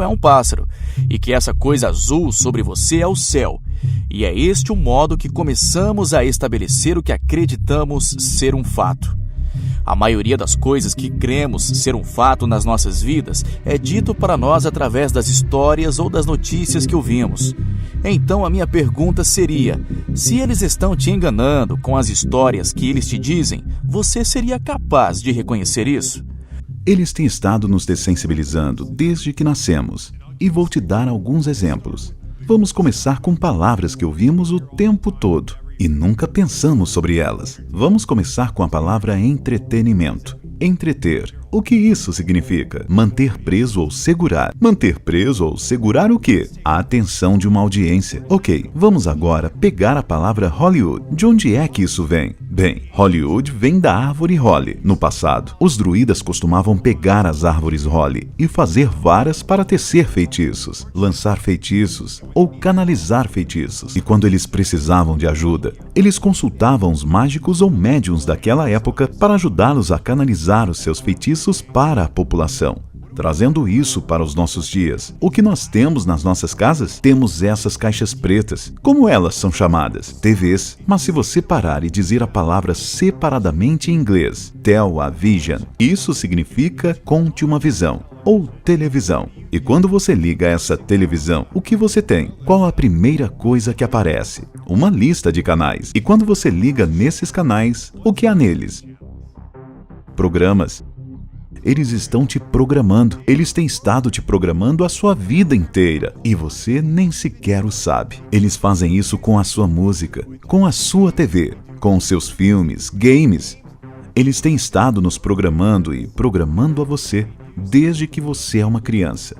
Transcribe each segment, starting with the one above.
é um pássaro, e que essa coisa azul sobre você é o céu. E é este o modo que começamos a estabelecer o que acreditamos ser um fato. A maioria das coisas que cremos ser um fato nas nossas vidas é dito para nós através das histórias ou das notícias que ouvimos. Então a minha pergunta seria: se eles estão te enganando com as histórias que eles te dizem, você seria capaz de reconhecer isso? Eles têm estado nos dessensibilizando desde que nascemos. E vou te dar alguns exemplos. Vamos começar com palavras que ouvimos o tempo todo e nunca pensamos sobre elas. Vamos começar com a palavra entretenimento. Entreter. O que isso significa? Manter preso ou segurar. Manter preso ou segurar o quê? A atenção de uma audiência. Ok, vamos agora pegar a palavra Hollywood. De onde é que isso vem? Bem, Hollywood vem da árvore Holly. No passado, os druidas costumavam pegar as árvores Holly e fazer varas para tecer feitiços, lançar feitiços ou canalizar feitiços. E quando eles precisavam de ajuda, eles consultavam os mágicos ou médiuns daquela época para ajudá-los a canalizar os seus feitiços para a população. Trazendo isso para os nossos dias, o que nós temos nas nossas casas? Temos essas caixas pretas. Como elas são chamadas? TVs. Mas se você parar e dizer a palavra separadamente em inglês, television, isso significa conte uma visão, ou televisão. E quando você liga essa televisão, o que você tem? Qual a primeira coisa que aparece? Uma lista de canais. E quando você liga nesses canais, o que há neles? Programas. Eles estão te programando. Eles têm estado te programando a sua vida inteira. E você nem sequer o sabe. Eles fazem isso com a sua música, com a sua TV, com os seus filmes, games. Eles têm estado nos programando e programando a você desde que você é uma criança.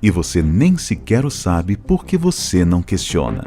E você nem sequer o sabe porque você não questiona.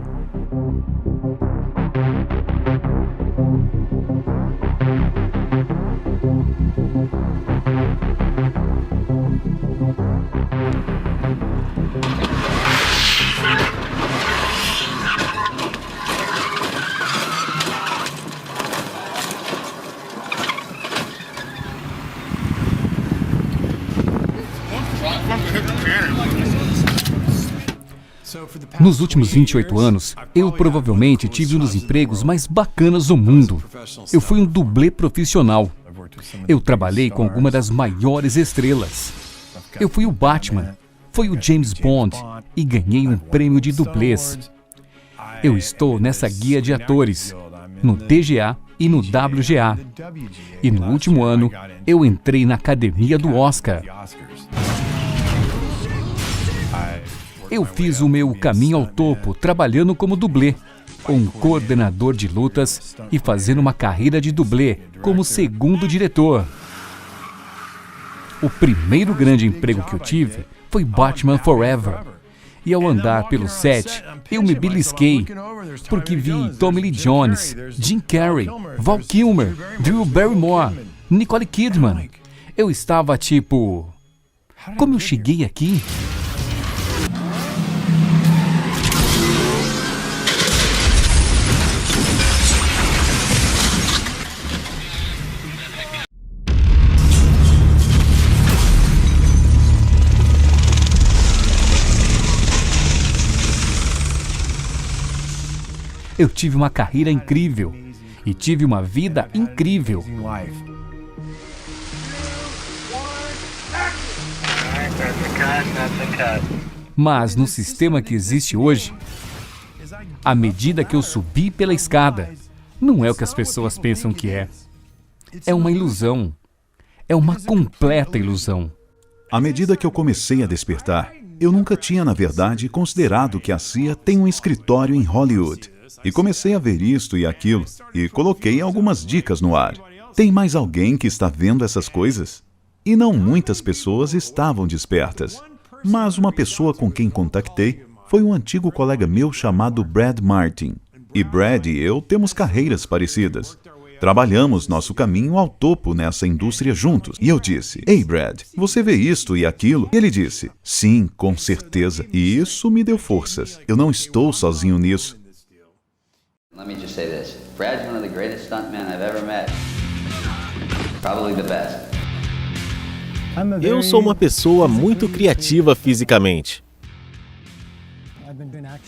Nos últimos 28 anos, eu provavelmente tive um dos empregos mais bacanas do mundo. Eu fui um dublê profissional. Eu trabalhei com alguma das maiores estrelas. Eu fui o Batman, fui o James Bond e ganhei um prêmio de dublês. Eu estou nessa guia de atores, no DGA e no WGA. E no último ano, eu entrei na academia do Oscar. Eu fiz o meu caminho ao topo trabalhando como dublê, um coordenador de lutas e fazendo uma carreira de dublê como segundo diretor. O primeiro grande emprego que eu tive foi Batman Forever. E ao andar pelo set, eu me belisquei, porque vi Tommy Lee Jones, Jim Carrey, Val Kilmer, Drew Barrymore, Nicole Kidman. Eu estava tipo... Como eu cheguei aqui? Eu tive uma carreira incrível e tive uma vida incrível. Mas no sistema que existe hoje, à medida que eu subi pela escada, não é o que as pessoas pensam que é. É uma ilusão. É uma completa ilusão. À medida que eu comecei a despertar, eu nunca tinha, na verdade, considerado que a CIA tem um escritório em Hollywood. E comecei a ver isto e aquilo, e coloquei algumas dicas no ar. Tem mais alguém que está vendo essas coisas? E não muitas pessoas estavam despertas. Mas uma pessoa com quem contactei foi um antigo colega meu chamado Brad Martin. E Brad e eu temos carreiras parecidas. Trabalhamos nosso caminho ao topo nessa indústria juntos. E eu disse, "Ei, Brad, você vê isto e aquilo?" E ele disse, "Sim, com certeza." E isso me deu forças. Eu não estou sozinho nisso. Let me just say this. Brad's one of the greatest stuntmen I've ever met. Probably the best. Eu sou uma pessoa muito criativa fisicamente.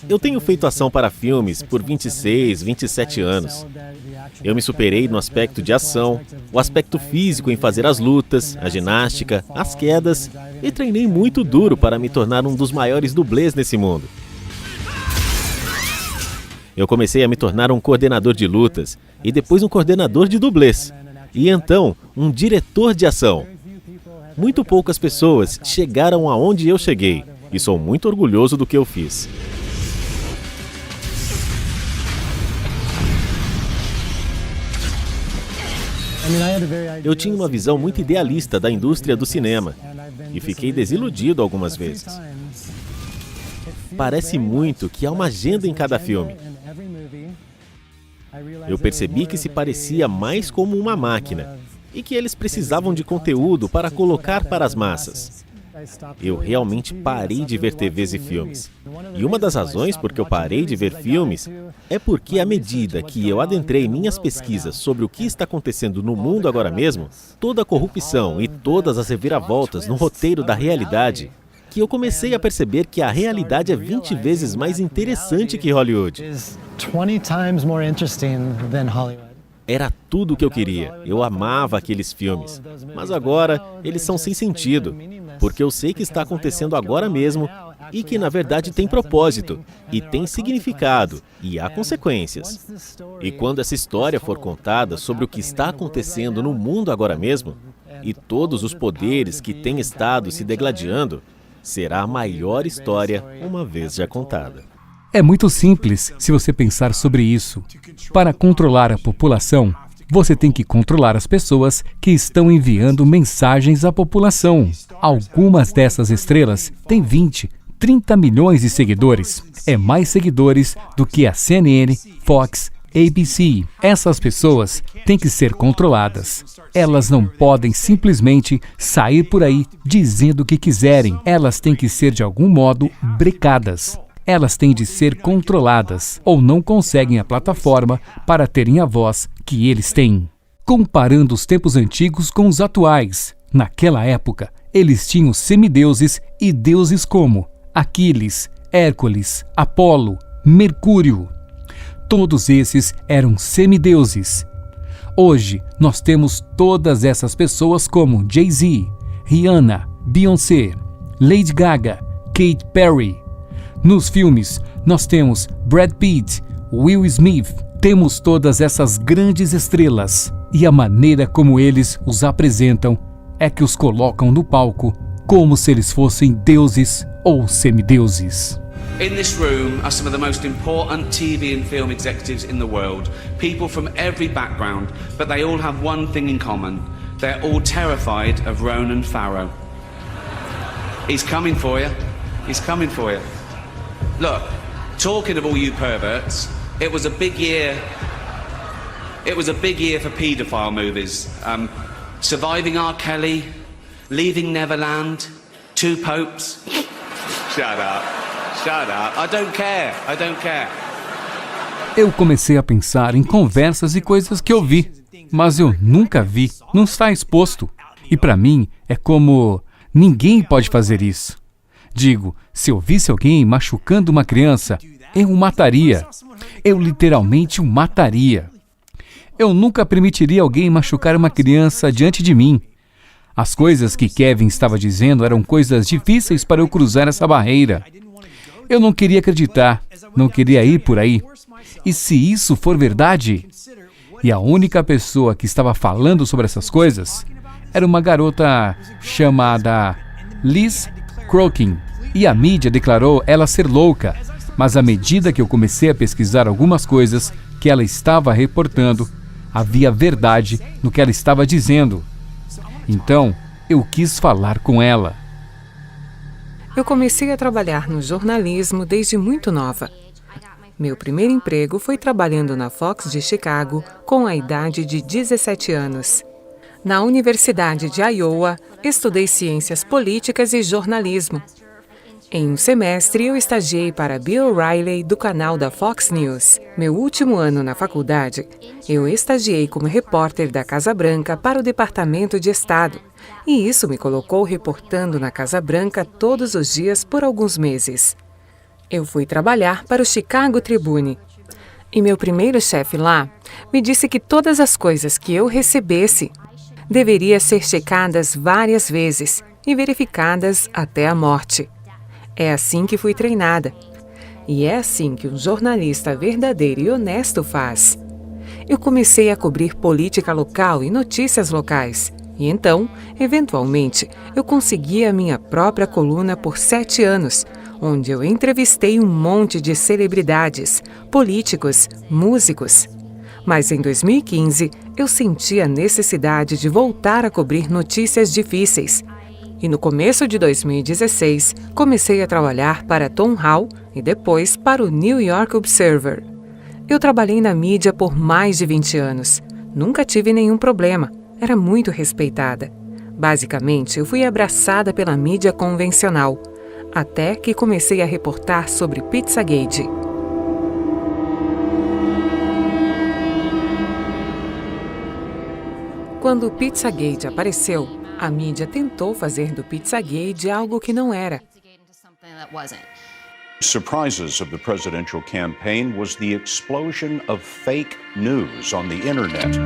Eu tenho feito ação para filmes por 26, 27 anos. Eu me superei no aspecto de ação, o aspecto físico em fazer as lutas, a ginástica, as quedas, e treinei muito duro para me tornar um dos maiores dublês nesse mundo. Eu comecei a me tornar um coordenador de lutas, e depois um coordenador de dublês, e então um diretor de ação. Muito poucas pessoas chegaram aonde eu cheguei, e sou muito orgulhoso do que eu fiz. Eu tinha uma visão muito idealista da indústria do cinema e fiquei desiludido algumas vezes. Parece muito que há uma agenda em cada filme. Eu percebi que se parecia mais como uma máquina e que eles precisavam de conteúdo para colocar para as massas. Eu realmente parei de ver TVs e filmes. E uma das razões por que eu parei de ver filmes é porque, à medida que eu adentrei minhas pesquisas sobre o que está acontecendo no mundo agora mesmo, toda a corrupção e todas as reviravoltas no roteiro da realidade, que eu comecei a perceber que a realidade é 20 vezes mais interessante que Hollywood. Era tudo o que eu queria. Eu amava aqueles filmes. Mas agora, eles são sem sentido, porque eu sei que está acontecendo agora mesmo e que, na verdade, tem propósito, e tem significado, e há consequências. E quando essa história for contada sobre o que está acontecendo no mundo agora mesmo, e todos os poderes que têm estado se degladiando, será a maior história uma vez já contada. É muito simples se você pensar sobre isso. Para controlar a população, você tem que controlar as pessoas que estão enviando mensagens à população. Algumas dessas estrelas têm 20, 30 milhões de seguidores. É mais seguidores do que a CNN, Fox, ABC. Essas pessoas têm que ser controladas. Elas não podem simplesmente sair por aí dizendo o que quiserem. Elas têm que ser de algum modo brecadas. Elas têm de ser controladas ou não conseguem a plataforma para terem a voz que eles têm. Comparando os tempos antigos com os atuais, naquela época, eles tinham semideuses e deuses como Aquiles, Hércules, Apolo, Mercúrio. Todos esses eram semideuses. Hoje, nós temos todas essas pessoas como Jay-Z, Rihanna, Beyoncé, Lady Gaga, Katy Perry. Nos filmes, nós temos Brad Pitt, Will Smith. Temos todas essas grandes estrelas. E a maneira como eles os apresentam é que os colocam no palco como se eles fossem deuses ou semideuses. In this room are some of the most important TV and film executives in the world. People from every background, but they all have one thing in common. They're all terrified of Ronan Farrow. He's coming for you. He's coming for you. Look, talking of all you perverts, it was a big year. It was a big year for paedophile movies. Surviving R. Kelly, Leaving Neverland, Two Popes. Shut up. Shut up. I don't care. I don't care. Eu comecei a pensar em conversas e coisas que eu vi, mas eu nunca vi, não está exposto. E para mim é como ninguém pode fazer isso. Digo, se eu visse alguém machucando uma criança, eu o mataria. Eu literalmente o mataria. Eu nunca permitiria alguém machucar uma criança diante de mim. As coisas que Kevin estava dizendo eram coisas difíceis para eu cruzar essa barreira. Eu não queria acreditar, não queria ir por aí. E se isso for verdade? E a única pessoa que estava falando sobre essas coisas era uma garota chamada Liz Crokin. E a mídia declarou ela ser louca. Mas à medida que eu comecei a pesquisar algumas coisas que ela estava reportando, havia verdade no que ela estava dizendo. Então, eu quis falar com ela. Eu comecei a trabalhar no jornalismo desde muito nova. Meu primeiro emprego foi trabalhando na Fox de Chicago com a idade de 17 anos. Na Universidade de Iowa, estudei ciências políticas e jornalismo. Em um semestre, eu estagiei para Bill O'Reilly, do canal da Fox News. Meu último ano na faculdade, eu estagiei como repórter da Casa Branca para o Departamento de Estado. E isso me colocou reportando na Casa Branca todos os dias por alguns meses. Eu fui trabalhar para o Chicago Tribune. E meu primeiro chefe lá me disse que todas as coisas que eu recebesse deveriam ser checadas várias vezes e verificadas até a morte. É assim que fui treinada. E é assim que um jornalista verdadeiro e honesto faz. Eu comecei a cobrir política local e notícias locais. E então, eventualmente, eu consegui a minha própria coluna por 7 anos, onde eu entrevistei um monte de celebridades, políticos, músicos. Mas em 2015, eu senti a necessidade de voltar a cobrir notícias difíceis. E no começo de 2016, comecei a trabalhar para Tom Hall e depois para o New York Observer. Eu trabalhei na mídia por mais de 20 anos. Nunca tive nenhum problema. Era muito respeitada. Basicamente, eu fui abraçada pela mídia convencional, até que comecei a reportar sobre Pizzagate. Quando o Pizzagate apareceu, a mídia tentou fazer do Pizzagate algo que não era. Surprises of the presidential campaign was the explosion of fake news on the internet.